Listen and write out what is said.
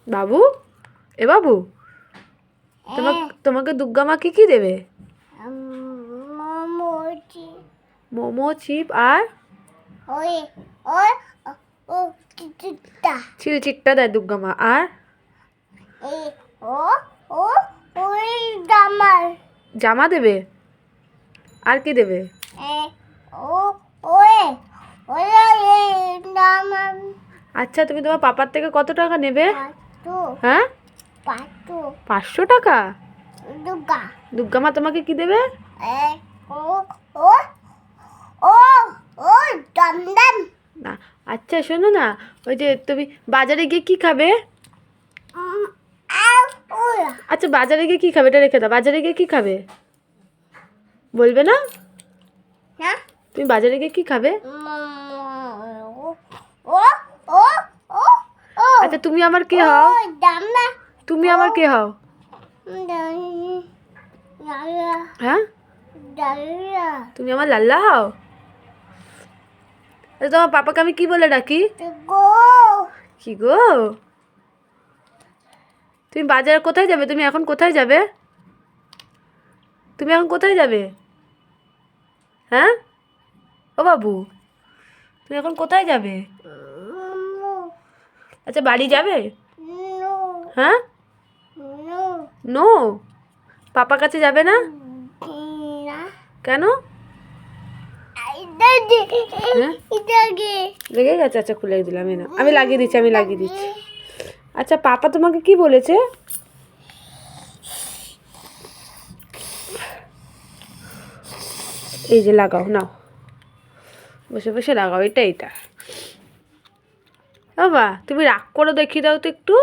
বাবু, এ বাবু, তোমাকে দুর্গা মা কি দেবে? মোমো, চিপ আর চিড়চিট্টা দেয় দুর্গা মা। আর জামা দেবে। আর কি দেবে? আচ্ছা, তুমি তোমার পাপার থেকে কত টাকা নেবে? হ্যাঁ, 500 টাকা। দুর্গা মা তোমাকে কি দেবে? না, আচ্ছা শোনো না, ওই যে তুমি বাজারে গিয়ে কি খাবে? আচ্ছা, বাজারে গিয়ে কি খাবে এটা রেখে দাও। বাজারে গিয়ে কি খাবে বলবে না? তুমি বাজারে গিয়ে কি খাবে? আচ্ছা, তুমি আমার কে হও? তুমি আমার কে হও? হ্যাঁ, তুমি আমার লাল্লা হও। আচ্ছা, তোমার পাপাকে আমি কি বলে ডাকি? কি গো? তুমি বাজারে কোথায় যাবে? তুমি এখন কোথায় যাবে? তুমি এখন কোথায় যাবে? হ্যাঁ, ও বাবু, তুমি এখন কোথায় যাবে? আচ্ছা, বাড়ি যাবে? হ্যাঁ, নো, পাপার কাছে যাবে না? কেন? লেগে গেছে? আচ্ছা, খুলে দিলাম। না, আমি লাগিয়ে দিচ্ছি। আচ্ছা, পাপা তোমাকে কি বলেছে? এই যে লাগাও, নাও, বসে বসে লাগাও। এটা বাবা, তুমি রাগ করে দেখিয়ে দাও তো একটু।